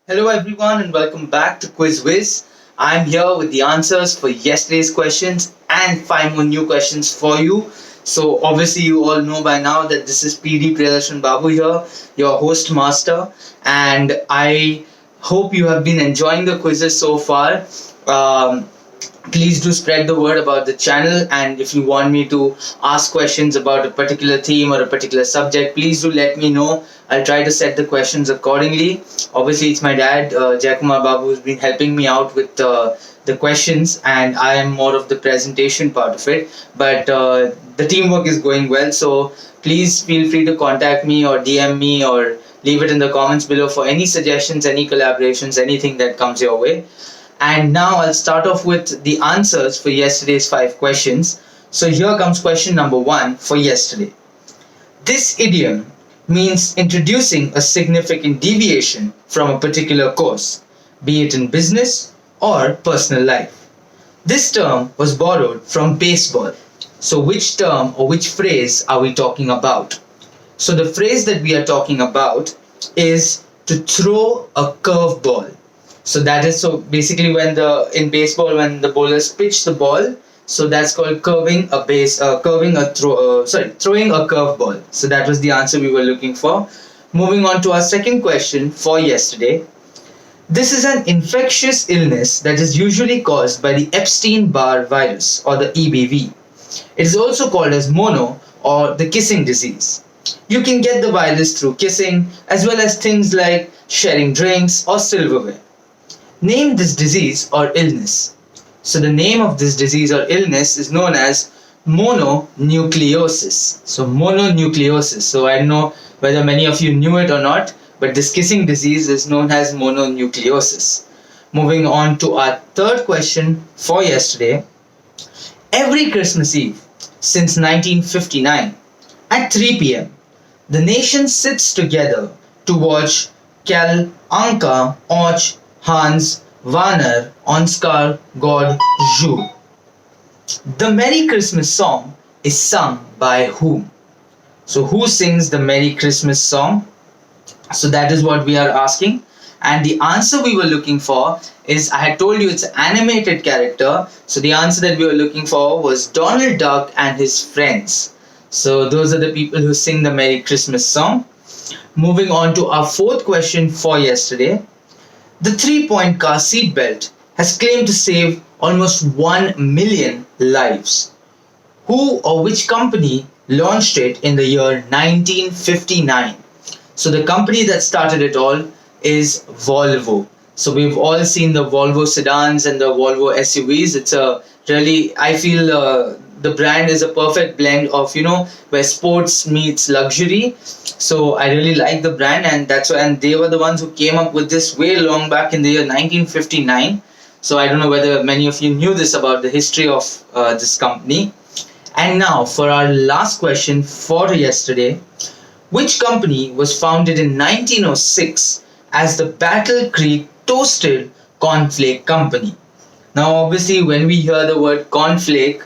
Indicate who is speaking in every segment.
Speaker 1: Hello, everyone, and welcome back to Whiz. I'm here with the answers for yesterday's questions and five more new questions for you. So, obviously, you all know by now that this is PD Priyadarshan Babu here, your host master, and I hope you have been enjoying the quizzes so far. Um, Please do spread the word about the channel, and if you want me to ask questions about a particular theme or a particular subject, please do let me know. I'll try to set the questions accordingly. Obviously, it's my dad, Jayakumar Babu, who's been helping me out with the questions, and I am more of the presentation part of it. But the teamwork is going well, so please feel free to contact me or DM me or leave it in the comments below for any suggestions, any collaborations, anything that comes your way. And now I'll start off with the answers for yesterday's five questions. So here comes question number one for yesterday. This idiom means introducing a significant deviation from a particular course, be it in business or personal life. This term was borrowed from baseball. So which term or which phrase are we talking about? So the phrase that we are talking about is to throw a curveball. So that is so basically when the in baseball when the bowlers pitch the ball, so that's called throwing a curveball. So that was the answer we were looking for. Moving on to our second question for yesterday. This is an infectious illness that is usually caused by the Epstein-Barr virus or the EBV. It is also called as mono or the kissing disease. You can get the virus through kissing as well as things like sharing drinks or silverware. Name this disease or illness. So the name of this disease or illness is known as mononucleosis. So mononucleosis. So I don't know whether many of you knew it or not, but this kissing disease is known as mononucleosis. Moving on to our third question for yesterday. Every Christmas Eve since 1959 at 3 p.m., the nation sits together to watch Kal Anka Och Hans Warner Onskar God Ju. The Merry Christmas song is sung by whom? So who sings the Merry Christmas song? So that is what we are asking. And the answer we were looking for is, I had told you it's an animated character. So the answer that we were looking for was Donald Duck and his friends. So those are the people who sing the Merry Christmas song. Moving on to our fourth question for yesterday. The 3-point car seatbelt has claimed to save almost 1 million lives. Who or which company launched it in the year 1959? So the company that started it all is Volvo. So we've all seen the Volvo sedans and the Volvo SUVs. It's a really, I feel the brand is a perfect blend of, where sports meets luxury. So I really like the brand, and that's why, and they were the ones who came up with this way long back in the year 1959. So I don't know whether many of you knew this about the history of this company. And now for our last question for yesterday. Which company was founded in 1906 as the Battle Creek Toasted Cornflake Company? Now obviously when we hear the word cornflake,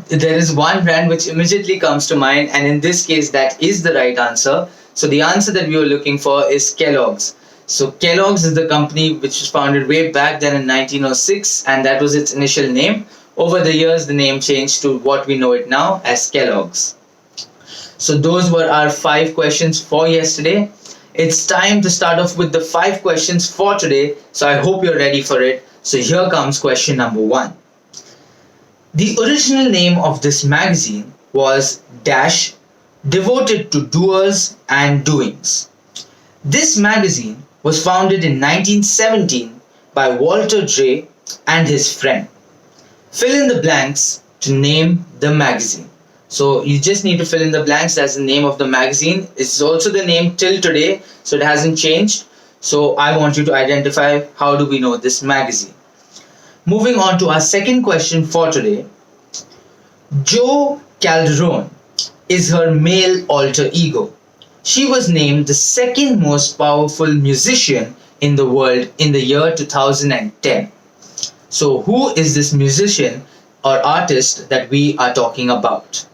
Speaker 1: there is one brand which immediately comes to mind, and in this case that is the right answer. So the answer that we were looking for is Kellogg's. So Kellogg's is the company which was founded way back then in 1906, and that was its initial name. Over the years the name changed to what we know it now as Kellogg's. So those were our five questions for yesterday. It's time to start off with the five questions for today, so I hope you're ready for it. So here comes question number one. The original name of this magazine was Dash, devoted to doers and doings. This magazine was founded in 1917 by Walter J. and his friend. Fill in the blanks to name the magazine. So you just need to fill in the blanks. That's the name of the magazine. It's also the name till today, so it hasn't changed. So I want you to identify how do we know this magazine. Moving on to our second question for today. Jo Calderon is her male alter ego. She was named the second most powerful musician in the world in the year 2010. So who is this musician or artist that we are talking about?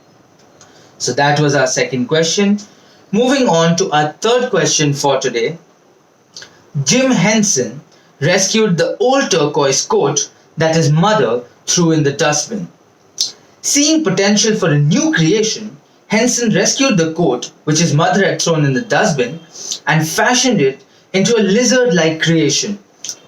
Speaker 1: So that was our second question. Moving on to our third question for today. Jim Henson rescued the old turquoise coat that his mother threw in the dustbin. Seeing potential for a new creation, Henson rescued the coat which his mother had thrown in the dustbin and fashioned it into a lizard-like creation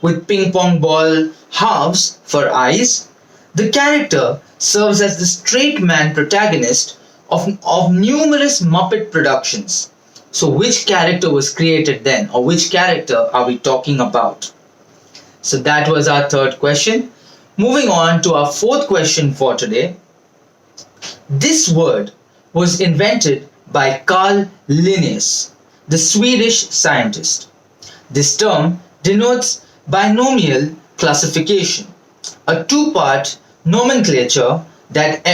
Speaker 1: with ping pong ball halves for eyes. The character serves as the straight man protagonist of numerous Muppet productions. So which character was created then, or which character are we talking about? So that was our third question. Moving on to our fourth question for today. This word was invented by Carl Linnaeus, the Swedish scientist. This term denotes binomial classification, a two-part nomenclature that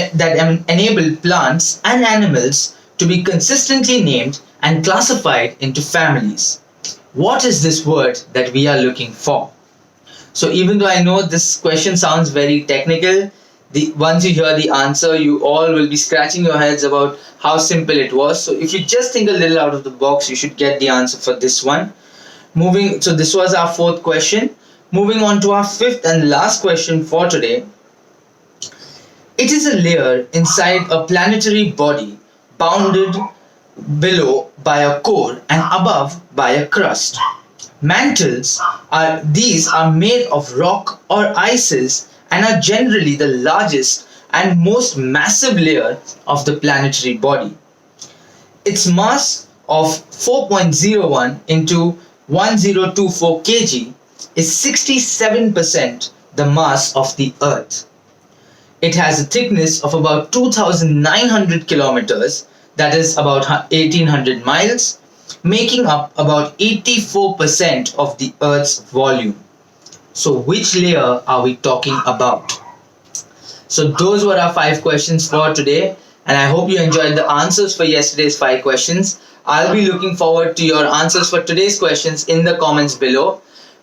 Speaker 1: enabled plants and animals to be consistently named and classified into families. What is this word that we are looking for? So even though I know this question sounds very technical, once you hear the answer, you all will be scratching your heads about how simple it was. So if you just think a little out of the box, you should get the answer for this one. So this was our fourth question. Moving on to our fifth and last question for today. It is a layer inside a planetary body bounded below by a core and above by a crust. Mantles are made of rock or ices and are generally the largest and most massive layer of the planetary body. Its mass of 4.01 into 1024 kg is 67% the mass of the Earth. It has a thickness of about 2,900 kilometers, that is about 1,800 miles, making up about 84% of the Earth's volume. So which layer are we talking about? So those were our 5 questions for today, and I hope you enjoyed the answers for yesterday's 5 questions. I'll be looking forward to your answers for today's questions in the comments below.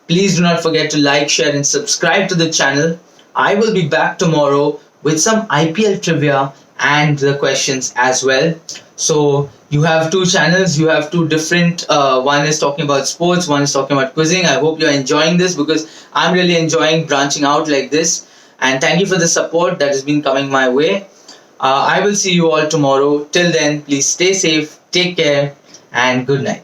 Speaker 1: Please do not forget to like, share and subscribe to the channel. I will be back tomorrow with some IPL trivia and the questions as well. So you have 2 channels, you have 2 different, one is talking about sports, one is talking about quizzing. I hope you're enjoying this because I'm really enjoying branching out like this. And thank you for the support that has been coming my way. I will see you all tomorrow. Till then, please stay safe, take care, and good night.